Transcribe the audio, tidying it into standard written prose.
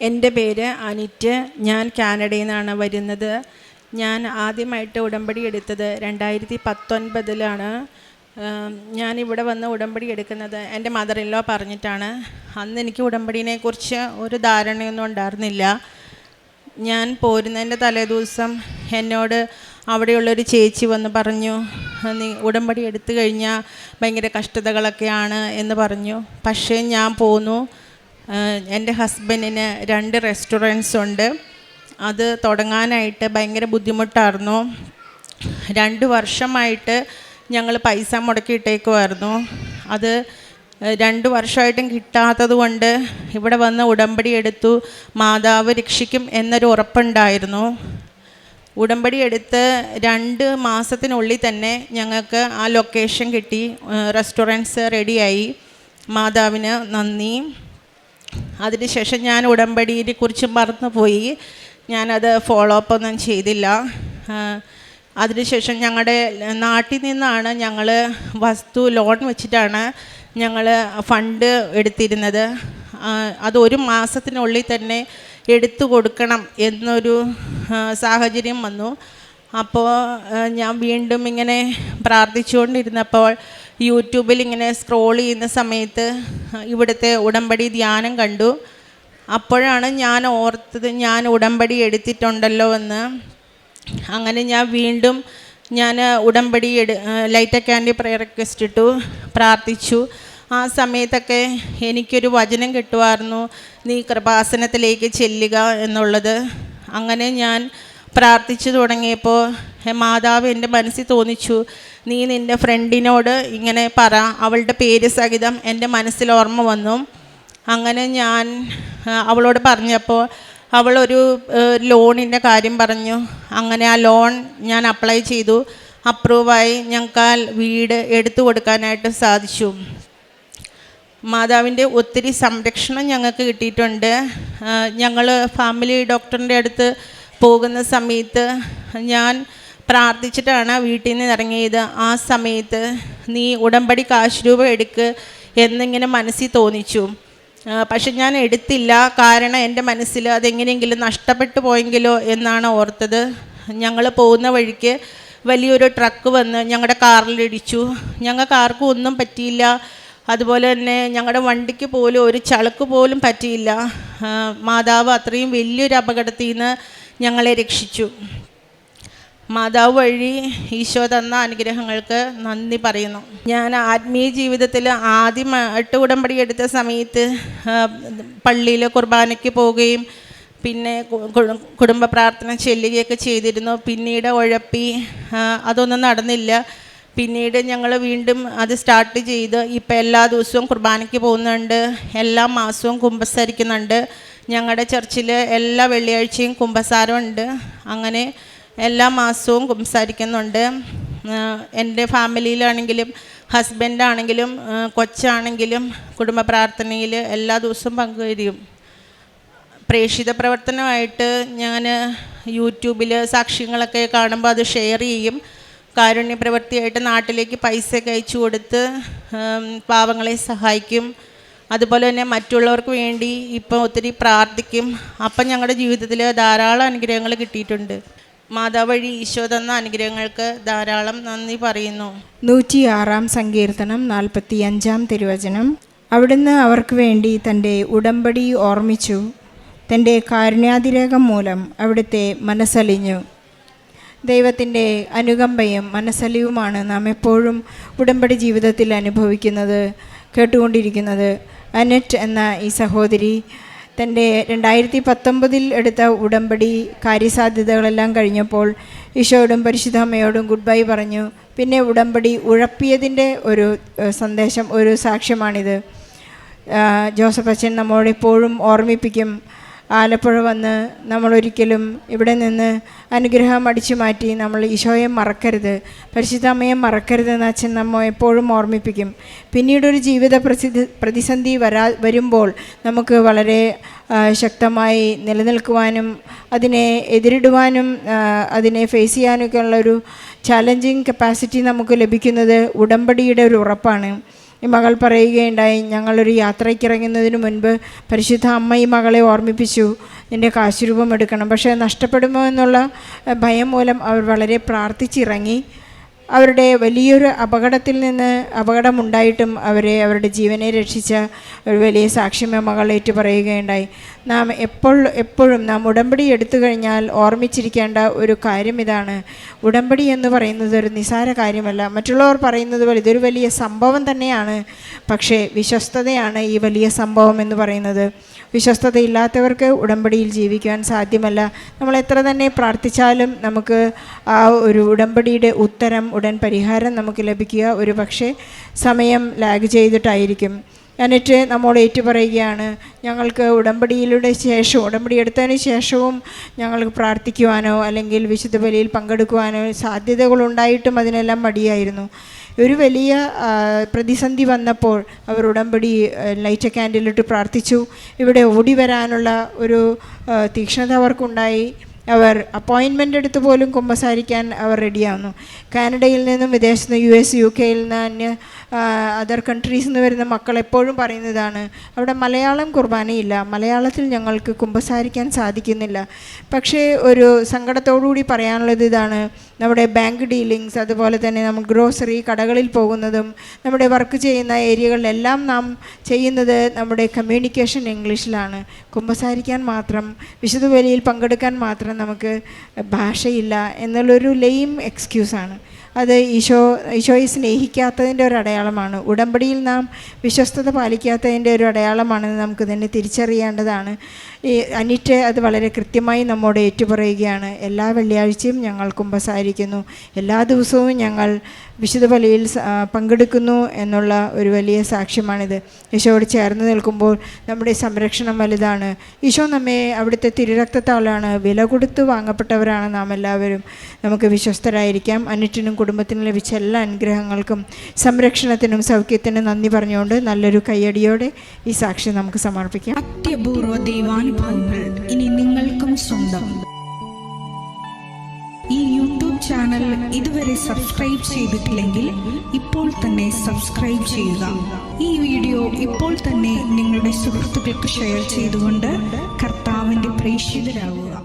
എൻ്റെ പേര് അനിറ്റ്. ഞാൻ കാനഡയിൽ നിന്നാണ് വരുന്നത്. ഞാൻ ആദ്യമായിട്ട് ഉടമ്പടി എടുത്തത് 2019 ഞാനിവിടെ വന്ന് ഉടമ്പടി എടുക്കുന്നത് എൻ്റെ മദർ ഇൻ ലോ പറഞ്ഞിട്ടാണ്. അന്ന് എനിക്ക് ഉടമ്പടിനെക്കുറിച്ച് ഒരു ധാരണയൊന്നും ഉണ്ടായിരുന്നില്ല. ഞാൻ പോരുന്നതിൻ്റെ തലേദിവസം എന്നോട് അവിടെയുള്ളൊരു ചേച്ചി വന്ന് പറഞ്ഞു, നീ ഉടമ്പടി എടുത്തു കഴിഞ്ഞാൽ ഭയങ്കര കഷ്ടതകളൊക്കെയാണ് എന്ന് പറഞ്ഞു. പക്ഷേ ഞാൻ പോന്നു. എൻ്റെ ഹസ്ബൻഡിന് 2 റെസ്റ്റോറൻറ്റ്സ് ഉണ്ട്. അത് തുടങ്ങാനായിട്ട് ഭയങ്കര ബുദ്ധിമുട്ടായിരുന്നു. 2 വർഷമായിട്ട് ഞങ്ങൾ പൈസ മുടക്കിയിട്ടേക്കുമായിരുന്നു. അത് 2 വർഷമായിട്ടും കിട്ടാത്തത് കൊണ്ട് ഇവിടെ വന്ന് ഉടമ്പടി എടുത്തു. മാതാവ് രക്ഷിക്കും എന്നൊരു ഉറപ്പുണ്ടായിരുന്നു. ഉടമ്പടി എടുത്ത് 2 മാസത്തിനുള്ളിൽ തന്നെ ഞങ്ങൾക്ക് ആ ലൊക്കേഷൻ കിട്ടി. റെസ്റ്റോറൻറ്റ്സ് റെഡിയായി. മാതാവിന് നന്ദി. അതിനുശേഷം ഞാൻ ഉടമ്പടിയെ കുറിച്ച് മറന്നുപോയി. ഞാനത് ഫോളോ അപ്പ് ഒന്നും ചെയ്തില്ല. അതിനുശേഷം ഞങ്ങളുടെ നാട്ടിൽ നിന്നാണ് ഞങ്ങൾ വസ്തു ലോൺ വെച്ചിട്ടാണ് ഞങ്ങൾ ഫണ്ട് എടുത്തിരുന്നത്. അത് 1 മാസത്തിനുള്ളിൽ തന്നെ എടുത്തു കൊടുക്കണം എന്നൊരു സാഹചര്യം വന്നു. അപ്പോൾ ഞാൻ വീണ്ടും ഇങ്ങനെ പ്രാർത്ഥിച്ചുകൊണ്ടിരുന്നപ്പോൾ യൂട്യൂബിൽ ഇങ്ങനെ സ്ക്രോൾ ചെയ്യുന്ന സമയത്ത് ഇവിടുത്തെ ഉടമ്പടി ധ്യാനം കണ്ടു. അപ്പോഴാണ് ഞാൻ ഓർത്തത്, ഞാൻ ഉടമ്പടി എടുത്തിട്ടുണ്ടല്ലോ എന്ന്. അങ്ങനെ ഞാൻ വീണ്ടും ഉടമ്പടി ലൈറ്റ് ക്യാൻഡി പ്രയർ റിക്വസ്റ്റ് ഇട്ടു, പ്രാർത്ഥിച്ചു. ആ സമയത്തൊക്കെ എനിക്കൊരു വചനം കിട്ടുമായിരുന്നു, നീ കൃപാസനത്തിലേക്ക് ചെല്ലുക എന്നുള്ളത്. അങ്ങനെ ഞാൻ പ്രാർത്ഥിച്ചു തുടങ്ങിയപ്പോൾ മാതാവ് എൻ്റെ മനസ്സിൽ തോന്നിച്ചു, നീ നിൻ്റെ ഫ്രണ്ടിനോട് ഇങ്ങനെ പറ. അവളുടെ പേര് സഹിതം എൻ്റെ മനസ്സിൽ ഓർമ്മ വന്നു. അങ്ങനെ ഞാൻ അവളോട് പറഞ്ഞപ്പോൾ അവളൊരു ലോണിൻ്റെ കാര്യം പറഞ്ഞു. അങ്ങനെ ആ ലോൺ ഞാൻ അപ്ലൈ ചെയ്തു. അപ്രൂവായി. ഞങ്ങൾക്ക് ആ വീട് എടുത്തു കൊടുക്കാനായിട്ട് സാധിച്ചു. മാതാവിൻ്റെ ഒത്തിരി സംരക്ഷണം ഞങ്ങൾക്ക് കിട്ടിയിട്ടുണ്ട്. ഞങ്ങൾ ഫാമിലി ഡോക്ടറിൻ്റെ അടുത്ത് പോകുന്ന സമയത്ത് ഞാൻ പ്രാർത്ഥിച്ചിട്ടാണ് വീട്ടിൽ നിന്ന് ഇറങ്ങിയത്. ആ സമയത്ത് നീ ഉടമ്പടി കാശ് രൂപ എടുക്ക് എന്നിങ്ങനെ മനസ്സിൽ തോന്നിച്ചു. പക്ഷെ ഞാൻ എടുത്തില്ല. കാരണം എൻ്റെ മനസ്സിൽ അതെങ്ങനെയെങ്കിലും നഷ്ടപ്പെട്ടു പോയെങ്കിലോ എന്നാണ് ഓർത്തത്. ഞങ്ങൾ പോകുന്ന വഴിക്ക് വലിയൊരു ട്രക്ക് വന്ന് ഞങ്ങളുടെ കാറിലിടിച്ചു. ഞങ്ങൾക്ക് ആർക്കും ഒന്നും പറ്റിയില്ല. അതുപോലെ തന്നെ ഞങ്ങളുടെ വണ്ടിക്ക് പോലും ഒരു ചളുക്ക് പോലും പറ്റിയില്ല. മാതാവ് അത്രയും വലിയൊരു അപകടത്തിൽ നിന്ന് ഞങ്ങളെ രക്ഷിച്ചു. മാതാവ് വഴി ഈശോ തന്ന അനുഗ്രഹങ്ങൾക്ക് നന്ദി പറയുന്നു. ഞാൻ ആത്മീയ ജീവിതത്തിൽ ആദ്യമായിട്ട് ഉടമ്പടി എടുത്ത സമയത്ത് പള്ളിയിൽ കുർബാനയ്ക്ക് പോവുകയും പിന്നെ കുടുംബ പ്രാർത്ഥന ചെല്ലുകയൊക്കെ ചെയ്തിരുന്നു. പിന്നീട് ഉഴപ്പി അതൊന്നും നടന്നില്ല. പിന്നീട് ഞങ്ങൾ വീണ്ടും അത് സ്റ്റാർട്ട് ചെയ്ത് ഇപ്പം എല്ലാ ദിവസവും കുർബാനയ്ക്ക് പോകുന്നുണ്ട്. എല്ലാ മാസവും കുമ്പസാരിക്കുന്നുണ്ട്. ഞങ്ങളുടെ ചർച്ചിൽ എല്ലാ വെള്ളിയാഴ്ചയും കുമ്പസാരമുണ്ട്. അങ്ങനെ എല്ലാ മാസവും കുമ്പസാരിക്കുന്നുണ്ട്. എൻ്റെ ഫാമിലിയിലാണെങ്കിലും ഹസ്ബൻഡാണെങ്കിലും കൊച്ചാണെങ്കിലും കുടുംബ പ്രാർത്ഥനയിൽ എല്ലാ ദിവസവും പങ്കുവരും. പ്രേക്ഷിത പ്രവർത്തനമായിട്ട് ഞാൻ യൂട്യൂബിൽ സാക്ഷ്യങ്ങളൊക്കെ കാണുമ്പോൾ അത് ഷെയർ ചെയ്യും. കാരുണ്യ പ്രവൃത്തിയായിട്ട് നാട്ടിലേക്ക് പൈസയൊക്കെ അയച്ചു കൊടുത്ത് പാവങ്ങളെ സഹായിക്കും. അതുപോലെ തന്നെ മറ്റുള്ളവർക്ക് വേണ്ടി ഇപ്പം ഒത്തിരി പ്രാർത്ഥിക്കും. അപ്പം ഞങ്ങളുടെ ജീവിതത്തിൽ ധാരാളം അനുഗ്രഹങ്ങൾ കിട്ടിയിട്ടുണ്ട്. മാതാവ് വഴി ഈശോ തന്ന അനുഗ്രഹങ്ങൾക്ക് ധാരാളം നന്ദി പറയുന്നു. 106 സങ്കീർത്തനം 45 തിരുവചനം. അവിടുന്ന് അവർക്ക് വേണ്ടി തൻ്റെ ഉടമ്പടി ഓർമ്മിച്ചു. തൻ്റെ കാരുണ്യാതിരേകം മൂലം അവിടുത്തെ മനസ്സലിഞ്ഞു. ദൈവത്തിൻ്റെ അനുകമ്പയും മനസ്സലിവുമാണ് നാം എപ്പോഴും ഉടമ്പടി ജീവിതത്തിൽ അനുഭവിക്കുന്നത്, കേട്ടുകൊണ്ടിരിക്കുന്നത്. അനറ്റ് എന്ന ഈ സഹോദരി തൻ്റെ 2019 എടുത്ത ഉടമ്പടി കാര്യസാധ്യതകളെല്ലാം കഴിഞ്ഞപ്പോൾ ഈശോയോടും പരിശുദ്ധ അമ്മയോടും ഗുഡ് ബൈ പറഞ്ഞു. പിന്നെ ഉടമ്പടി ഉഴപ്പിയതിൻ്റെ ഒരു സന്ദേശം, ഒരു സാക്ഷ്യമാണിത്. ജോസഫ് അച്ഛൻ നമ്മോട് എപ്പോഴും ഓർമ്മിപ്പിക്കും, ആലപ്പുഴ വന്ന് നമ്മളൊരിക്കലും ഇവിടെ നിന്ന് അനുഗ്രഹം അടിച്ചു മാറ്റി നമ്മൾ ഈശോയെ മറക്കരുത്, പരിശുദ്ധ അമ്മയെ മറക്കരുതെന്ന് അച്ഛൻ നമ്മെ എപ്പോഴും ഓർമ്മിപ്പിക്കും. പിന്നീടൊരു ജീവിത പ്രതിസന്ധി വരുമ്പോൾ നമുക്ക് വളരെ ശക്തമായി നിലനിൽക്കുവാനും അതിനെ എതിരിടുവാനും അതിനെ ഫേസ് ചെയ്യാനൊക്കെ ഉള്ളൊരു ചാലഞ്ചിങ് കപ്പാസിറ്റി നമുക്ക് ലഭിക്കുന്നത് ഉടമ്പടിയുടെ ഒരു ഉറപ്പാണ്. ഈ മകൾ പറയുകയുണ്ടായി, ഞങ്ങളൊരു യാത്രയ്ക്കിറങ്ങുന്നതിന് മുൻപ് പരിശുദ്ധ അമ്മ ഈ മകളെ ഓർമ്മിപ്പിച്ചു, നിൻ്റെ കാശുരൂപം എടുക്കണം. പക്ഷേ നഷ്ടപ്പെടുമോ എന്നുള്ള ഭയം മൂലം അവർ വളരെ പ്രാർത്ഥിച്ചിറങ്ങി. അവരുടെ വലിയൊരു അപകടമുണ്ടായിട്ടും അവരുടെ ജീവനെ രക്ഷിച്ച ഒരു വലിയ സാക്ഷ്യം മകൾ ഏറ്റു പറയുകയുണ്ടായി. നാം എപ്പോഴും നാം ഉടമ്പടി എടുത്തു കഴിഞ്ഞാൽ ഓർമ്മിച്ചിരിക്കേണ്ട ഒരു കാര്യം ഇതാണ്. ഉടമ്പടി എന്ന് പറയുന്നത് ഒരു നിസാര കാര്യമല്ല. മറ്റുള്ളവർ പറയുന്നത് പോലെ ഇതൊരു വലിയ സംഭവം തന്നെയാണ്. പക്ഷേ വിശ്വസ്തതയാണ് ഈ വലിയ സംഭവം എന്ന് പറയുന്നത്. വിശ്വസ്തതയില്ലാത്തവർക്ക് ഉടമ്പടിയിൽ ജീവിക്കുവാൻ സാധ്യമല്ല. നമ്മൾ എത്ര തന്നെ പ്രാർത്ഥിച്ചാലും നമുക്ക് ആ ഒരു ഉടമ്പടിയുടെ ഉടൻ പരിഹാരം നമുക്ക് ലഭിക്കുക ഒരു പക്ഷേ സമയം ലാഗ് ചെയ്തിട്ടായിരിക്കും. എന്നിട്ട് നമ്മോട് ഏറ്റുപറയുകയാണ്, ഞങ്ങൾക്ക് ഉടമ്പടി എടുത്തതിന് ശേഷവും ഞങ്ങൾക്ക് പ്രാർത്ഥിക്കുവാനോ അല്ലെങ്കിൽ വിശുദ്ധ ബലിയിൽ പങ്കെടുക്കുവാനോ സാധ്യതകളുണ്ടായിട്ടും അതിനെല്ലാം മടിയായിരുന്നു. ഒരു വലിയ പ്രതിസന്ധി വന്നപ്പോൾ അവർ ഉടമ്പടി ലൈറ്റ് ക്യാൻഡിലിട്ട് പ്രാർത്ഥിച്ചു. ഇവിടെ ഓടി വരാനുള്ള ഒരു തീക്ഷ്ണത അവർക്കുണ്ടായി. അവർ അപ്പോയിൻമെൻ്റ് എടുത്ത് പോലും കുമ്പസാരിക്കാൻ അവർ റെഡിയാവുന്നു. കാനഡയിൽ നിന്നും വിദേശത്ത് US UK നിന്ന് അതർ കൺട്രീസിൽ നിന്ന് വരുന്ന മക്കൾ എപ്പോഴും പറയുന്നതാണ്, അവിടെ മലയാളം കുർബാനയില്ല, മലയാളത്തിൽ ഞങ്ങൾക്ക് കുമ്പസാരിക്കാൻ സാധിക്കുന്നില്ല. പക്ഷേ ഒരു സങ്കടത്തോടുകൂടി പറയാനുള്ളത് ഇതാണ്, നമ്മുടെ ബാങ്ക് ഡീലിങ്സ്, അതുപോലെ തന്നെ നമ്മൾ ഗ്രോസറി കടകളിൽ പോകുന്നതും നമ്മുടെ വർക്ക് ചെയ്യുന്ന ഏരിയകളിലെല്ലാം നാം ചെയ്യുന്നത് നമ്മുടെ കമ്മ്യൂണിക്കേഷൻ ഇംഗ്ലീഷിലാണ്. കുമ്പസാരിക്കാൻ മാത്രം, വിശുദ്ധ ബലിയിൽ പങ്കെടുക്കാൻ മാത്രം നമുക്ക് ഭാഷയില്ല എന്നുള്ളൊരു ലെയിം എക്സ്ക്യൂസാണ്. അത് ഈശോയെ സ്നേഹിക്കാത്തതിൻ്റെ ഒരു അടയാളമാണ്. ഉടമ്പടിയിൽ നാം വിശ്വസ്തത പാലിക്കാത്തതിൻ്റെ ഒരു അടയാളമാണെന്ന് നമുക്ക് തന്നെ തിരിച്ചറിയേണ്ടതാണ്. അനിറ്റ് അത് വളരെ കൃത്യമായി നമ്മോട് ഏറ്റുപറയുകയാണ്. എല്ലാ വെള്ളിയാഴ്ചയും ഞങ്ങൾ കുമ്പസാരിക്കുന്നു, എല്ലാ ദിവസവും ഞങ്ങൾ വിശുദ്ധ ബലിയിൽ പങ്കെടുക്കുന്നു എന്നുള്ള ഒരു വലിയ സാക്ഷ്യമാണിത്. ഈശോയോട് ചേർന്ന് നിൽക്കുമ്പോൾ നമ്മുടെ സംരക്ഷണം വലുതാണ്. ഈശോ നമ്മെ അവിടുത്തെ തിരുരക്തത്താലാണ് വില കൊടുത്ത് വാങ്ങപ്പെട്ടവരാണ് നാം എല്ലാവരും. നമുക്ക് വിശ്വസ്തരായിരിക്കാം. അനിറ്റിനും കുടുംബത്തിനും ലഭിച്ച എല്ലാ അനുഗ്രഹങ്ങൾക്കും സംരക്ഷണത്തിനും സൗഖ്യത്തിനും നന്ദി പറഞ്ഞുകൊണ്ട് നല്ലൊരു കയ്യടിയോടെ ഈ സാക്ഷ്യം നമുക്ക് സമർപ്പിക്കാം. അത്യപൂർവ ദൈവാനുഭവങ്ങൾ ഇനി നിങ്ങൾക്കും സ്വന്തം. ഈ യൂട്യൂബ് ചാനൽ ഇതുവരെ സബ്സ്ക്രൈബ് ചെയ്തിട്ടില്ലെങ്കിൽ ഇപ്പോൾ തന്നെ സബ്സ്ക്രൈബ് ചെയ്യുക. ഈ വീഡിയോ ഇപ്പോൾ തന്നെ നിങ്ങളുടെ സുഹൃത്തുക്കൾക്ക് ഷെയർ ചെയ്തുകൊണ്ട് കർത്താവിൻ്റെ പ്രേക്ഷിതരാകുക.